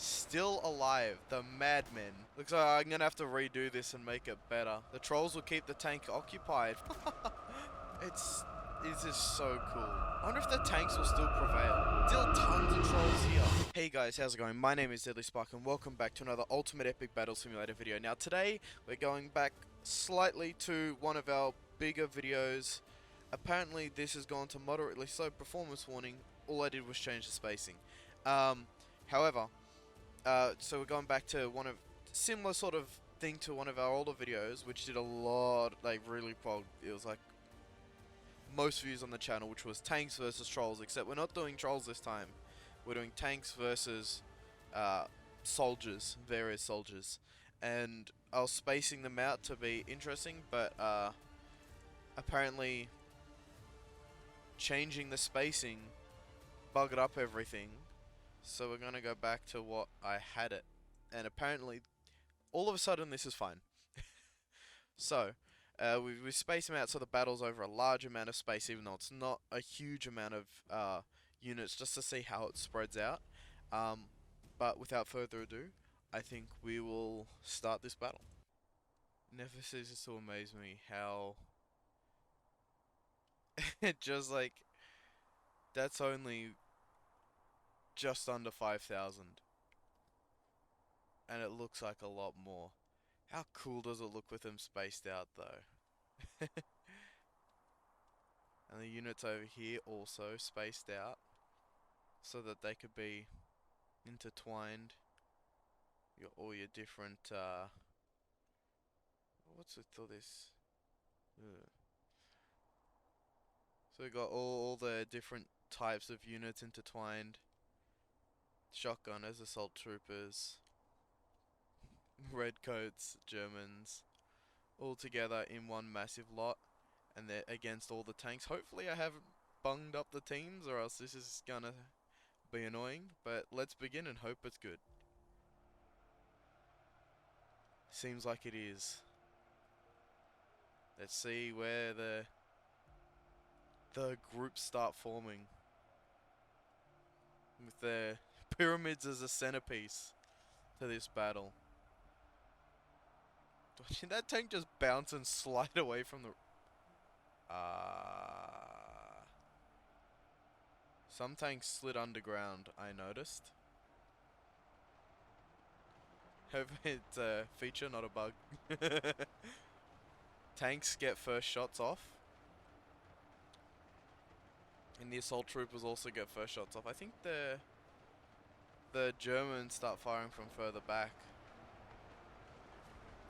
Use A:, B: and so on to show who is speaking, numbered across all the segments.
A: Still alive, the madmen. Looks like I'm gonna have to redo this and make it better. The trolls will keep the tank occupied. This is so cool. I wonder if the tanks will still prevail. Still tons of trolls here. Hey guys, how's it going? My name is Deadly Spark and welcome back to another Ultimate Epic Battle Simulator video. Now today, we're going back slightly to one of our bigger videos. Apparently this has gone to moderately slow. Performance warning. All I did was change the spacing. However, so we're going back to one of similar sort of thing to one of our older videos, which did a lot, like really it was like most views on the channel, which was tanks versus trolls. Except we're not doing trolls this time. We're doing tanks versus soldiers, various soldiers, and I was spacing them out to be interesting, but apparently changing the spacing bugged up everything. So we're gonna go back to what I had it, and apparently all of a sudden this is fine. So we space them out so the battle's over a large amount of space, even though it's not a huge amount of units, just to see how it spreads out. But without further ado, I think we will start this battle. Never ceases to amaze me how it just like that's only just under 5,000, and it looks like a lot more. How cool does it look with them spaced out though? And the units over here also spaced out so that they could be intertwined. All your different what's it called this? Ugh. So we got all the different types of units intertwined. Shotgunners, assault troopers, redcoats, Germans, all together in one massive lot, and they're against all the tanks. Hopefully I haven't bunged up the teams, or else this is gonna be annoying, but let's begin and hope it's good. Seems like it is. Let's see where the groups start forming, with the pyramids as a centerpiece to this battle. Watching that tank just bounce and slide away from the... Some tanks slid underground, I noticed. Hope it's a feature, not a bug. Tanks get first shots off. And the assault troopers also get first shots off. I think the Germans start firing from further back.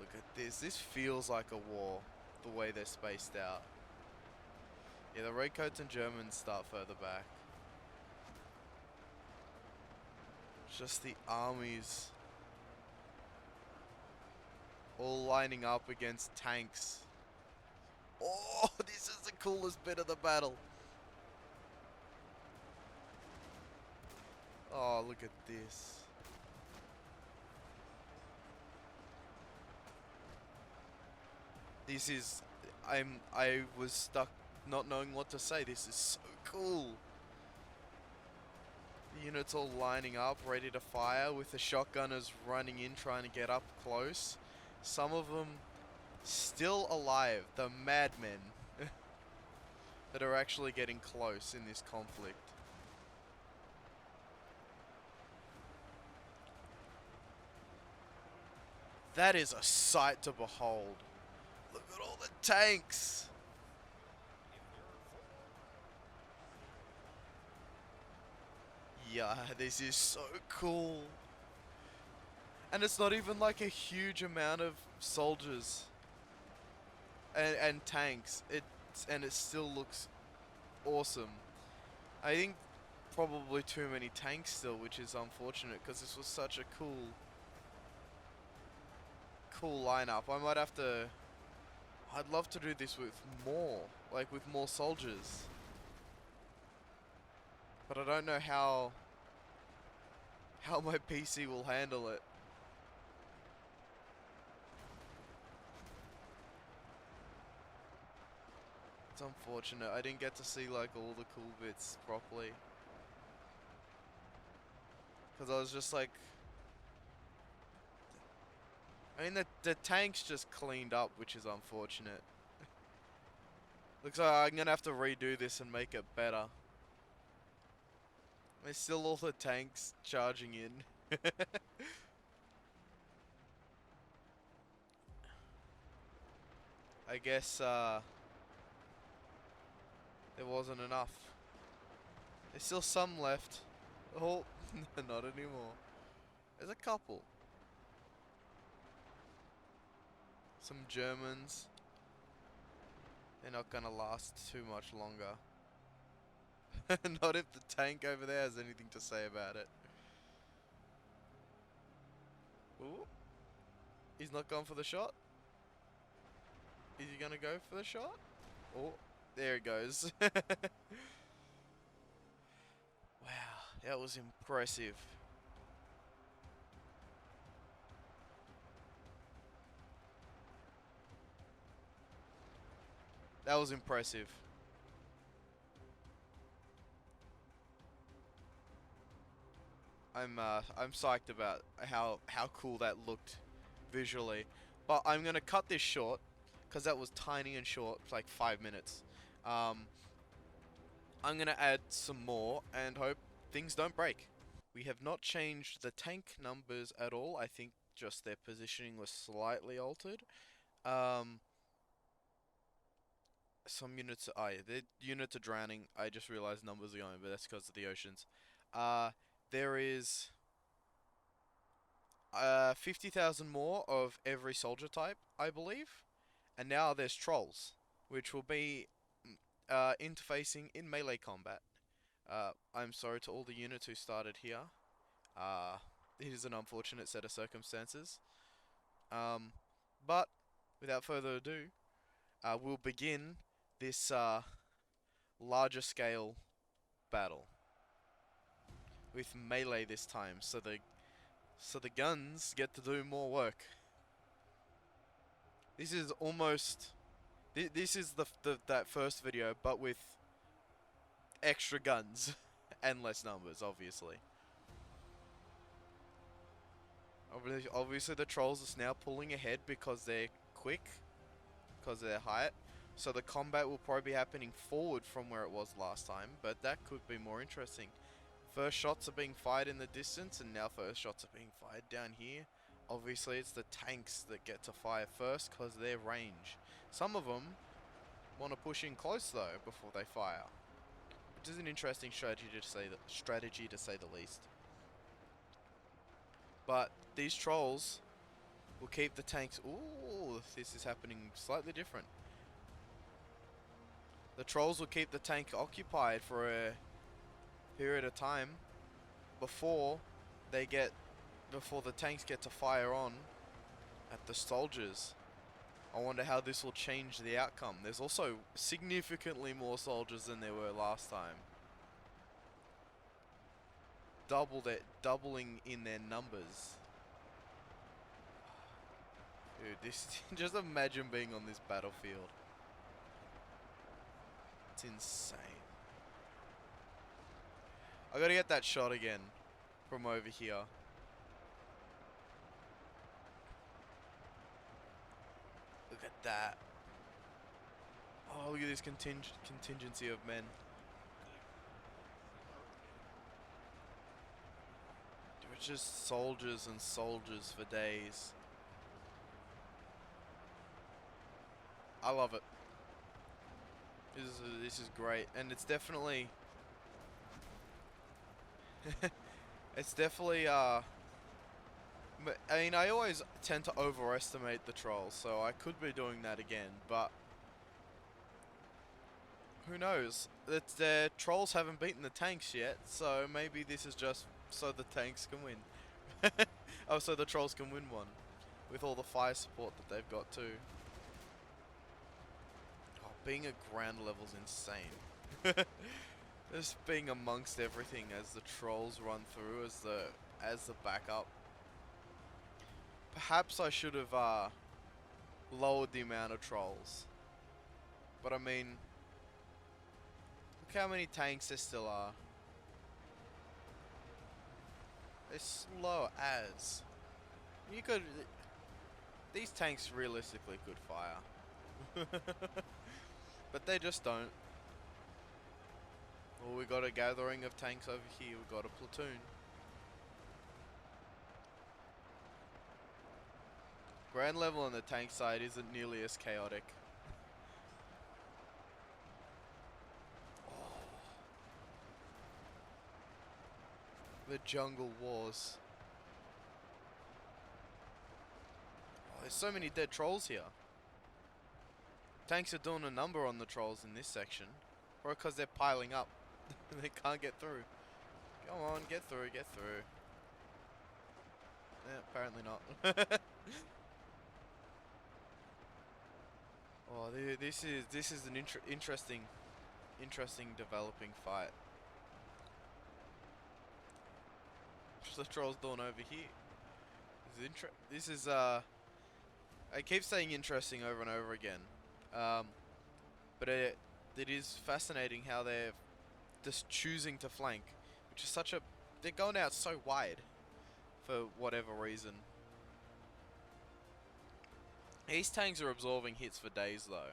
A: Look at this. This feels like a war, the way they're spaced out. Yeah, the redcoats and Germans start further back. Just the armies all lining up against tanks. Oh, this is the coolest bit of the battle. Oh, look at this. This is... I was stuck not knowing what to say. This is so cool. The units all lining up, ready to fire, with the shotgunners running in, trying to get up close. Some of them still alive, the madmen that are actually getting close in this conflict. That is a sight to behold. Look at all the tanks. Yeah, this is so cool. And it's not even like a huge amount of soldiers and tanks. It still looks awesome. I think probably too many tanks still, which is unfortunate because this was such a cool lineup. I might have to... I'd love to do this with more, like with more soldiers. But I don't know how my PC will handle it. It's unfortunate. I didn't get to see like all the cool bits properly. Because I was just like I mean, the tank's just cleaned up, which is unfortunate. Looks like I'm gonna have to redo this and make it better. There's still all the tanks charging in. I guess, there wasn't enough. There's still some left. Oh, not anymore. There's a couple. Some Germans. They're not gonna last too much longer. Not if the tank over there has anything to say about it. Ooh. He's not gone for the shot. Is he gonna go for the shot? Oh, there it goes. Wow, that was impressive. That was impressive. I'm psyched about how cool that looked visually. But I'm gonna cut this short because that was tiny and short, like 5 minutes. I'm gonna add some more and hope things don't break. We have not changed the tank numbers at all. I think just their positioning was slightly altered. Some units, oh yeah, the units are drowning. I just realized numbers are going, but that's because of the oceans. There is 50,000 more of every soldier type, I believe. And now there's trolls, which will be interfacing in melee combat. I'm sorry to all the units who started here. It is an unfortunate set of circumstances. But without further ado, we'll begin this larger scale battle with melee this time, so the guns get to do more work. This is almost this is that first video, but with extra guns and less numbers, obviously. Obviously, the trolls is now pulling ahead because they're quick, because of their height. So the combat will probably be happening forward from where it was last time, but that could be more interesting. First shots are being fired in the distance, and now first shots are being fired down here. Obviously, it's the tanks that get to fire first because of their range. Some of them want to push in close though before they fire, which is an interesting strategy to say the least. But these trolls will keep the tanks. Ooh, this is happening slightly different. The trolls will keep the tank occupied for a period of time before the tanks get to fire on at the soldiers. I wonder how this will change the outcome. There's also significantly more soldiers than there were last time. Doubling in their numbers. Dude, just imagine being on this battlefield. It's insane. I gotta get that shot again from over here. Look at that. Oh, look at this contingency of men. It's just soldiers and soldiers for days. I love it. This is great, and it's definitely it's definitely I mean, I always tend to overestimate the trolls, so I could be doing that again, but who knows? The trolls haven't beaten the tanks yet, so maybe this is just so the tanks can win. Oh, so the trolls can win one with all the fire support that they've got too. Oh, being at ground level's insane. Just being amongst everything as the trolls run through as the backup. Perhaps I should have lowered the amount of trolls. But I mean, look how many tanks there still are. They're slow as. You could These tanks realistically could fire. But they just don't. Well, we got a gathering of tanks over here. We got a platoon. Ground level on the tank side isn't nearly as chaotic. Oh. The jungle wars. Oh, there's so many dead trolls here. Tanks are doing a number on the trolls in this section. Or because they're piling up. They can't get through. Come on, get through, get through. Eh, apparently not. Oh, this is an interesting developing fight. What's the trolls doing over here? This is I keep saying interesting over and over again, but it is fascinating how they're just choosing to flank, which is such a, they're going out so wide for whatever reason. These tanks are absorbing hits for days though,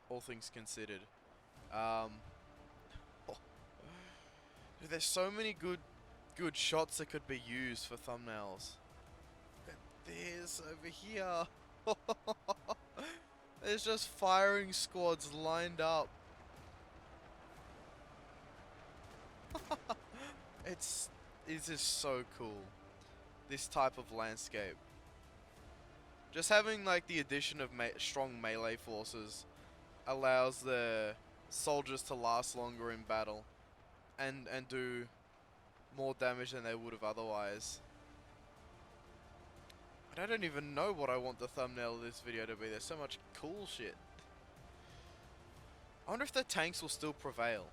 A: all things considered. Oh. Dude, there's so many good shots that could be used for thumbnails. Look at this over here. There's just firing squads lined up. It's just so cool. This type of landscape. Just having like the addition of strong melee forces allows the soldiers to last longer in battle and do more damage than they would have otherwise. But I don't even know what I want the thumbnail of this video to be. There's so much cool shit. I wonder if the tanks will still prevail.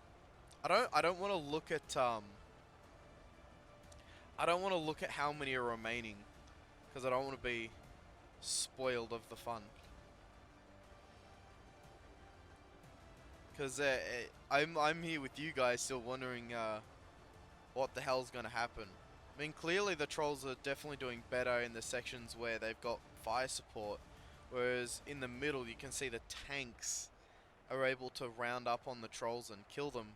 A: I don't want to look at I don't want to look at how many are remaining, because I don't want to be spoiled of the fun. Because I'm here with you guys still wondering what the hell's gonna happen. I mean, clearly the trolls are definitely doing better in the sections where they've got fire support, whereas in the middle you can see the tanks are able to round up on the trolls and kill them,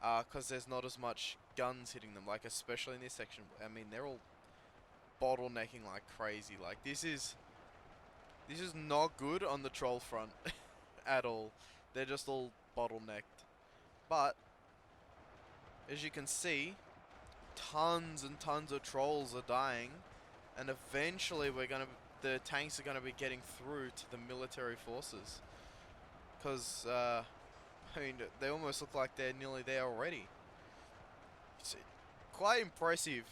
A: because there's not as much guns hitting them, like especially in this section. I mean, they're all bottlenecking like crazy. Like this is not good on the troll front at all. They're just all bottlenecked. But as you can see, tons and tons of trolls are dying, and eventually the tanks are gonna be getting through to the military forces. Because I mean, they almost look like they're nearly there already. It's quite impressive,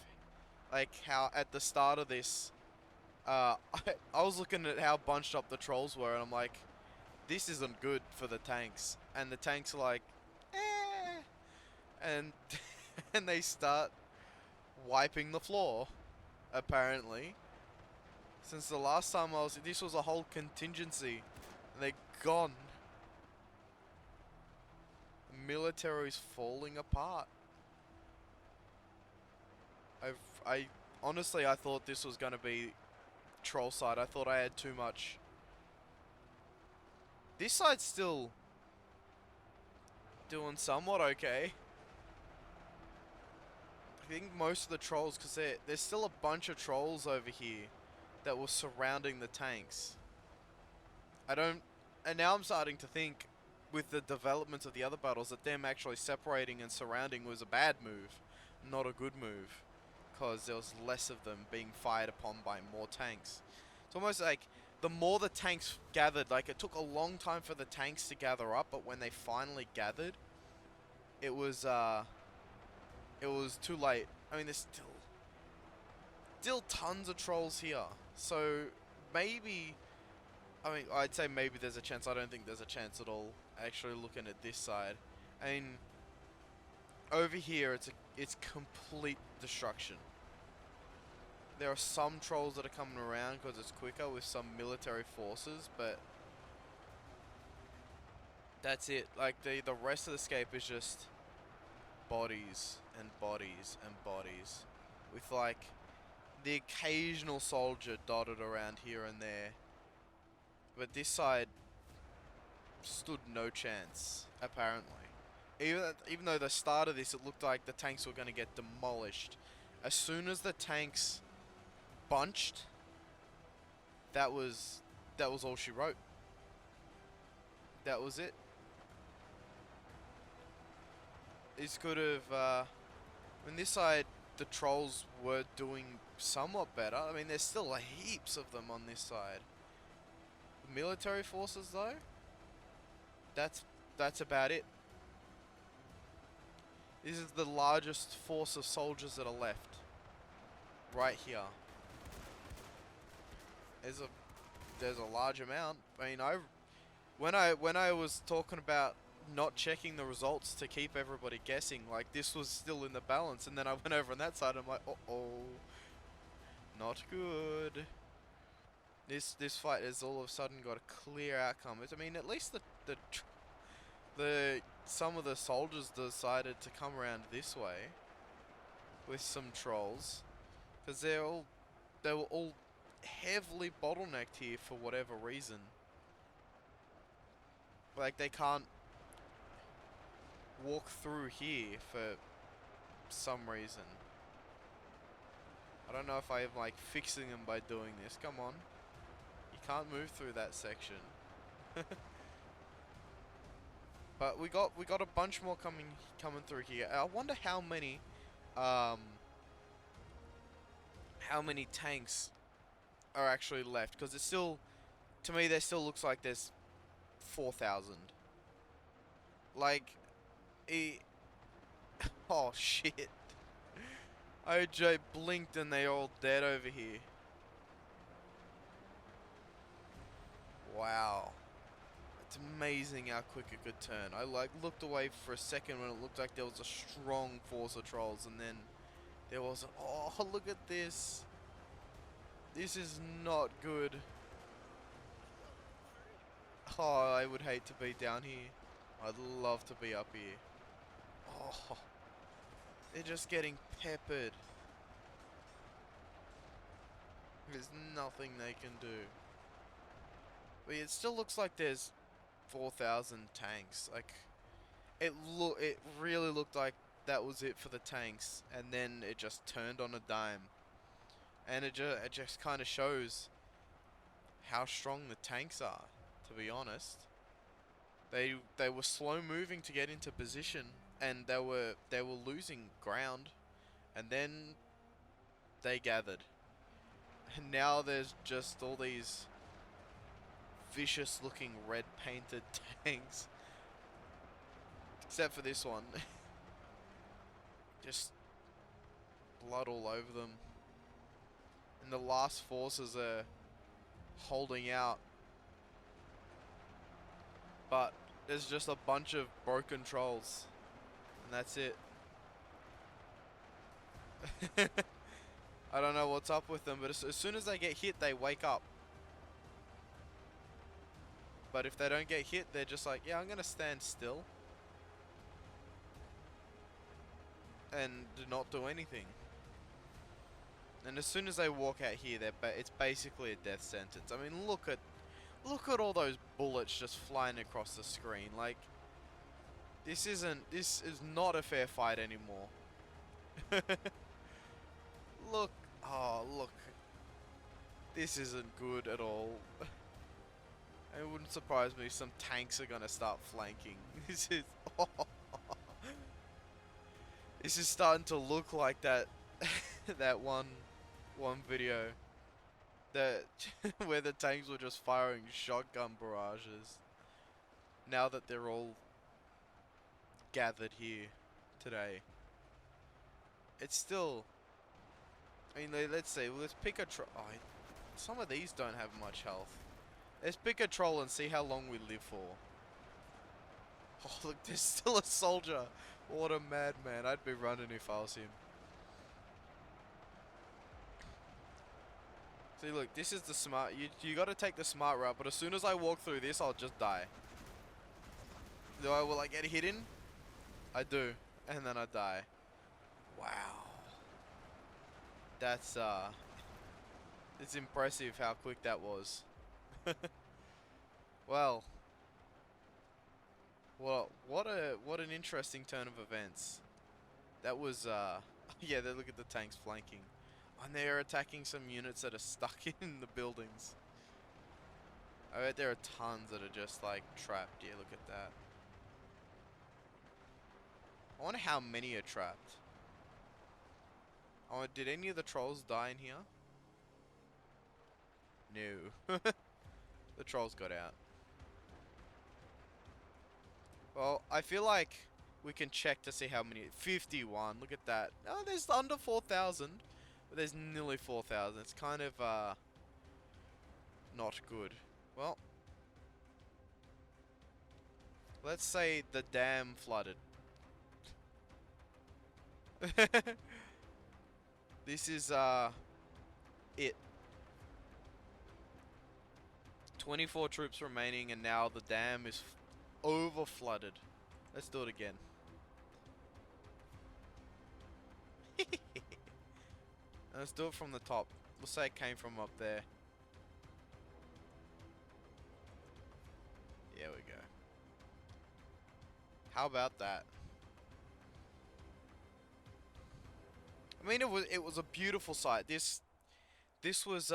A: like how at the start of this, I was looking at how bunched up the trolls were, and I'm like, this isn't good for the tanks. And the tanks are like, eh, and and they start wiping the floor. Apparently, since the last time this was a whole contingency, and they're gone. The military's falling apart. I honestly, I thought this was gonna be troll side. I thought I had too much. This side's still doing somewhat okay. I think most of the trolls, because there's still a bunch of trolls over here that were surrounding the tanks. And now I'm starting to think, with the development of the other battles, that them actually separating and surrounding was a bad move, not a good move, because there was less of them being fired upon by more tanks. It's almost like the more the tanks gathered, like it took a long time for the tanks to gather up, but when they finally gathered, it was too late. I mean, there's still tons of trolls here, so maybe, I mean, I'd say maybe there's a chance. I don't think there's a chance at all. Actually, looking at this side, I mean, over here it's complete destruction. There are some trolls that are coming around because it's quicker with some military forces, but that's it. Like the rest of the scape is just bodies and bodies and bodies, with like the occasional soldier dotted around here and there. But this side stood no chance, apparently. Even though the start of this, it looked like the tanks were going to get demolished. As soon as the tanks bunched, that was all she wrote. That was it. This could have, on this side, the trolls were doing somewhat better. I mean, there's still heaps of them on this side. Military forces, though, that's about it. This is the largest force of soldiers that are left. Right here. There's a large amount. I mean, when I was talking about not checking the results to keep everybody guessing, like, this was still in the balance, and then I went over on that side, and I'm like, uh-oh, not good. This fight has all of a sudden got a clear outcome. I mean, at least some of the soldiers decided to come around this way with some trolls, because they were all heavily bottlenecked here for whatever reason. Like, they can't walk through here for some reason. I don't know if I am, like, fixing them by doing this. Come on. You can't move through that section. But we got a bunch more coming through here. I wonder how many tanks are actually left, because it's still, to me, there still looks like there's 4,000. Like, oh shit! OJ blinked and they all dead over here. Wow. It's amazing how quick it could turn. I looked away for a second when it looked like there was a strong force of trolls, and then there was oh, look at this. This is not good. Oh, I would hate to be down here. I'd love to be up here. Oh, they're just getting peppered. There's nothing they can do. But it still looks like there's 4,000 tanks. Like, it really looked like that was it for the tanks, and then it just turned on a dime. And it just kind of shows how strong the tanks are, to be honest. They were slow moving to get into position, and they were losing ground, and then they gathered. And now there's just all these vicious looking red painted tanks. Except for this one. Just blood all over them. And the last forces are holding out. But there's just a bunch of broken trolls. And that's it. I don't know what's up with them, but as soon as they get hit, they wake up. But if they don't get hit, they're just like, yeah, I'm gonna stand still. And do not do anything. And as soon as they walk out here, it's basically a death sentence. I mean, look at all those bullets just flying across the screen. Like, this is not a fair fight anymore. Look, oh look, this isn't good at all. It wouldn't surprise me if some tanks are gonna start flanking. This is, oh, this is starting to look like that that one video that where the tanks were just firing shotgun barrages. Now that they're all gathered here today, it's still. I mean, let's see. Well, let's pick a troll. Oh, some of these don't have much health. Let's pick a troll and see how long we live for. Oh, look, there's still a soldier. What a madman. I'd be running if I was him. See, look, this is the smart. You got to take the smart route, but as soon as I walk through this, I'll just die. Will I get hit in? I do, and then I die. Wow. That's It's impressive how quick that was. Well, what an interesting turn of events. That was yeah, look at the tanks flanking. And they're attacking some units that are stuck in the buildings. I bet there are tons that are just like trapped. Yeah, look at that. I wonder how many are trapped. Oh, did any of the trolls die in here? No. The trolls got out. Well, I feel like we can check to see how many. 51. Look at that. Oh, there's under 4,000. But there's nearly 4,000. It's kind of, not good. Well, let's say the dam flooded. This is, it. 24 troops remaining, and now the dam is over flooded. Let's do it again. Let's do it from the top. We'll say it came from up there. There we go. How about that? I mean, it was a beautiful sight. This was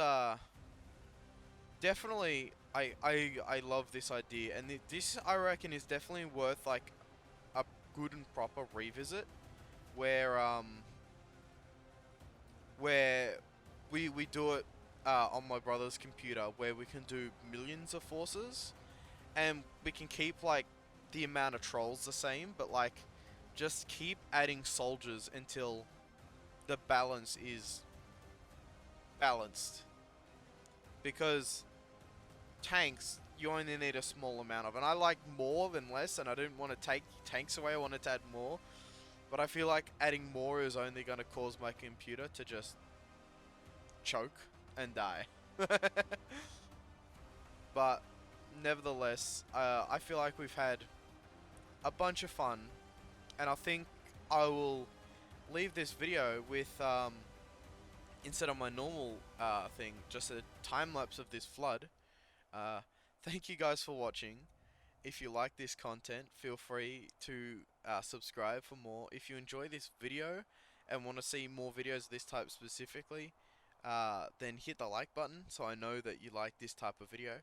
A: definitely I love this idea, and this I reckon is definitely worth like a good and proper revisit, where we do it on my brother's computer, where we can do millions of forces, and we can keep like the amount of trolls the same, but like just keep adding soldiers until the balance is balanced. Because tanks, you only need a small amount of, and I like more than less, and I didn't want to take tanks away, I wanted to add more. But I feel like adding more is only going to cause my computer to just choke and die. But nevertheless, I feel like we've had a bunch of fun, and I think I will leave this video with, instead of my normal thing, just a time lapse of this flood. Thank you guys for watching. If you like this content, feel free to subscribe for more. If you enjoy this video and want to see more videos of this type specifically, then hit the like button so I know that you like this type of video.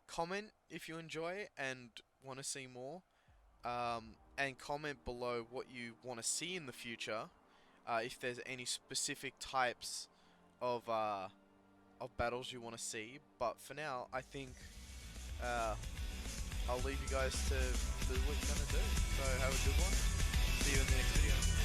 A: Comment if you enjoy and want to see more, and comment below what you want to see in the future, if there's any specific types of battles you want to see. But for now, I think I'll leave you guys to do what you're gonna do. So have a good one. See you in the next video.